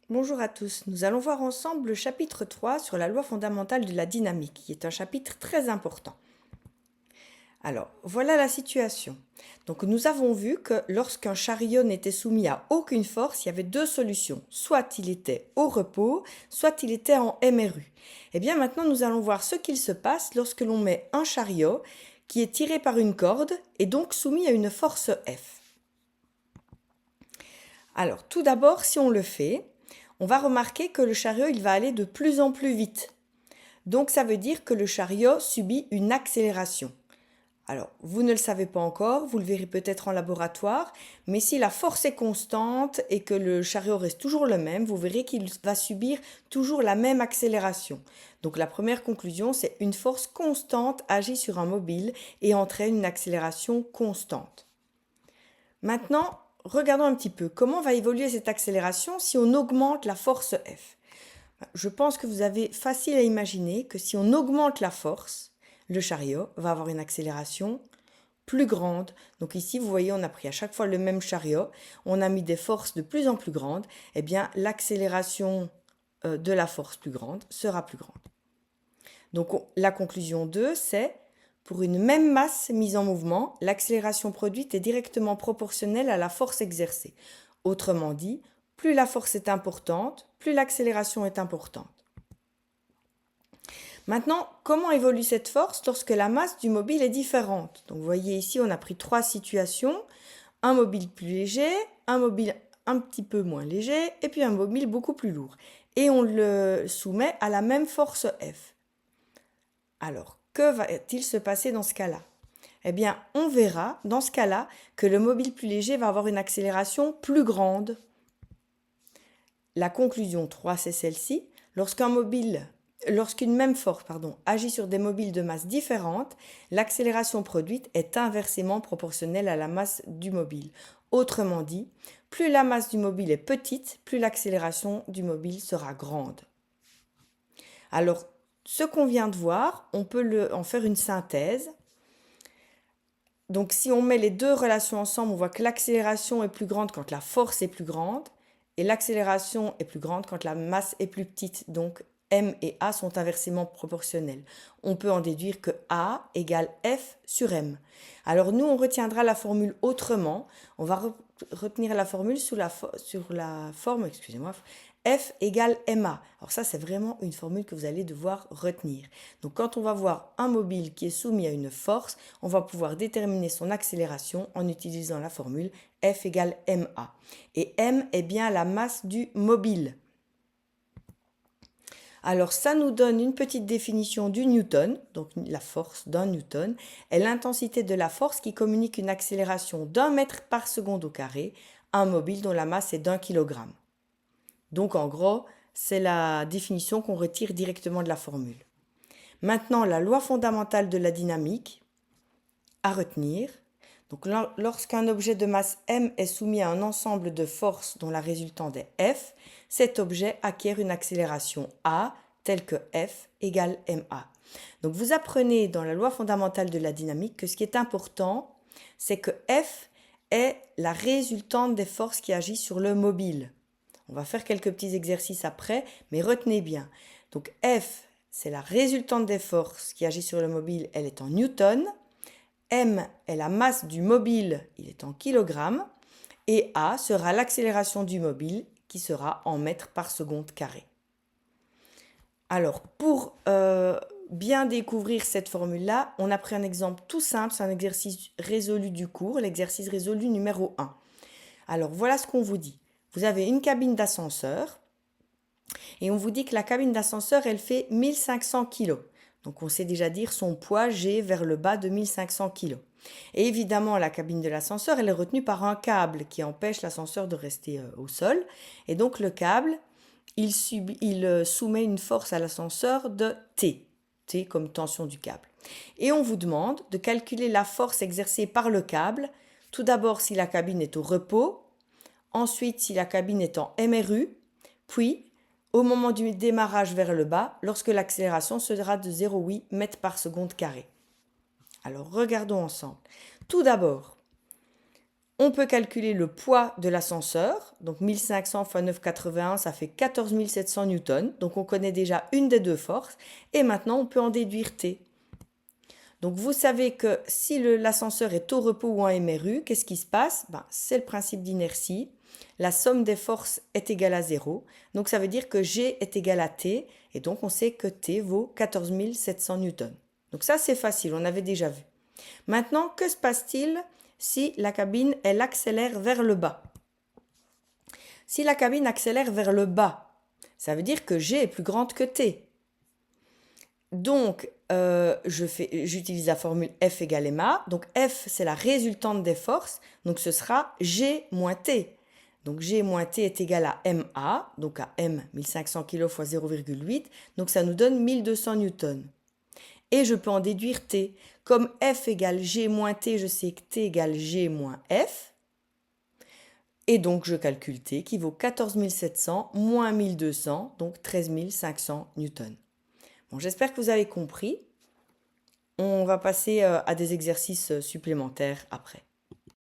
Bonjour à tous, nous allons voir ensemble le chapitre 3 sur la loi fondamentale de la dynamique, qui est un chapitre très important. Alors, voilà la situation. Donc, nous avons vu que lorsqu'un chariot n'était soumis à aucune force, il y avait deux solutions. Soit il était au repos, soit il était en MRU. Eh bien, maintenant, nous allons voir ce qu'il se passe lorsque l'on met un chariot qui est tiré par une corde et donc soumis à une force F. Alors, tout d'abord, si on le fait, on va remarquer que le chariot, il va aller de plus en plus vite. Donc, ça veut dire que le chariot subit une accélération. Alors, vous ne le savez pas encore, vous le verrez peut-être en laboratoire, mais si la force est constante et que le chariot reste toujours le même, vous verrez qu'il va subir toujours la même accélération. Donc, la première conclusion, c'est une force constante agit sur un mobile et entraîne une accélération constante. Maintenant, regardons un petit peu comment va évoluer cette accélération si on augmente la force F. Je pense que vous avez facile à imaginer que si on augmente la force, le chariot va avoir une accélération plus grande. Donc ici, vous voyez, on a pris à chaque fois le même chariot, on a mis des forces de plus en plus grandes, et bien l'accélération de la force plus grande sera plus grande. Donc la conclusion 2, c'est pour une même masse mise en mouvement, l'accélération produite est directement proportionnelle à la force exercée. Autrement dit, plus la force est importante, plus l'accélération est importante. Maintenant, comment évolue cette force lorsque la masse du mobile est différente? Donc vous voyez ici, on a pris trois situations. Un mobile plus léger, un mobile un petit peu moins léger, et puis un mobile beaucoup plus lourd. Et on le soumet à la même force F. Alors, que va-t-il se passer dans ce cas-là? Eh bien, on verra dans ce cas-là que le mobile plus léger va avoir une accélération plus grande. La conclusion 3, c'est celle-ci. Lorsqu'une même force agit sur des mobiles de masse différentes, l'accélération produite est inversement proportionnelle à la masse du mobile. Autrement dit, plus la masse du mobile est petite, plus l'accélération du mobile sera grande. Alors, ce qu'on vient de voir, on peut en faire une synthèse. Donc, si on met les deux relations ensemble, on voit que l'accélération est plus grande quand la force est plus grande et l'accélération est plus grande quand la masse est plus petite. Donc, M et A sont inversement proportionnels. On peut en déduire que A égale F sur M. Alors, nous, on retiendra la formule autrement. On va retenir la formule sur la forme, excusez-moi, F égale MA. Alors ça, c'est vraiment une formule que vous allez devoir retenir. Donc quand on va voir un mobile qui est soumis à une force, on va pouvoir déterminer son accélération en utilisant la formule F égale MA. Et M est bien la masse du mobile. Alors ça nous donne une petite définition du Newton, donc la force d'un Newton, est l'intensité de la force qui communique une accélération d'1 mètre par seconde au carré à un mobile dont la masse est d'1 kilogramme. Donc en gros, c'est la définition qu'on retire directement de la formule. Maintenant, la loi fondamentale de la dynamique à retenir. Donc lorsqu'un objet de masse m est soumis à un ensemble de forces dont la résultante est F, cet objet acquiert une accélération A telle que F égale ma. Donc vous apprenez dans la loi fondamentale de la dynamique que ce qui est important, c'est que F est la résultante des forces qui agissent sur le mobile. On va faire quelques petits exercices après, mais retenez bien. Donc F, c'est la résultante des forces qui agissent sur le mobile, elle est en newton. M est la masse du mobile, il est en kilogrammes. Et A sera l'accélération du mobile, qui sera en mètres par seconde carré. Alors, pour bien découvrir cette formule-là, on a pris un exemple tout simple, c'est un exercice résolu du cours, l'exercice résolu numéro 1. Alors, voilà ce qu'on vous dit. Vous avez une cabine d'ascenseur et on vous dit que la cabine d'ascenseur, elle fait 1500 kg. Donc on sait déjà dire son poids G vers le bas de 1500 kg. Et évidemment, la cabine de l'ascenseur, elle est retenue par un câble qui empêche l'ascenseur de rester au sol. Et donc le câble, il soumet une force à l'ascenseur de T. T comme tension du câble. Et on vous demande de calculer la force exercée par le câble. Tout d'abord si la cabine est au repos. Ensuite, si la cabine est en MRU, puis au moment du démarrage vers le bas, lorsque l'accélération sera de 0,8 mètres par seconde carré. Alors, regardons ensemble. Tout d'abord, On peut calculer le poids de l'ascenseur. Donc 1500 x 9,81, ça fait 14 700 newtons. Donc on connaît déjà une des deux forces. Et maintenant, on peut en déduire T. Donc vous savez que si l'ascenseur est au repos ou en MRU, qu'est-ce qui se passe? C'est le principe d'inertie. La somme des forces est égale à 0. Donc ça veut dire que G est égal à T. Et donc on sait que T vaut 14 700 newtons. Donc ça c'est facile, on avait déjà vu. Maintenant, que se passe-t-il si la cabine, elle accélère vers le bas? Si la cabine accélère vers le bas, ça veut dire que G est plus grande que T. Donc, j'utilise la formule F égale ma. Donc, F, c'est la résultante des forces. Donc, ce sera G moins T. Donc, G moins T est égal à ma. Donc, à M, 1500 kg fois 0,8. Donc, ça nous donne 1200 newtons. Et je peux en déduire T. Comme F égale G moins T, je sais que T égale G moins F. Et donc, je calcule T qui vaut 14 700 moins 1200, donc 13 500 newtons. Bon, j'espère que vous avez compris. On va passer à des exercices supplémentaires après.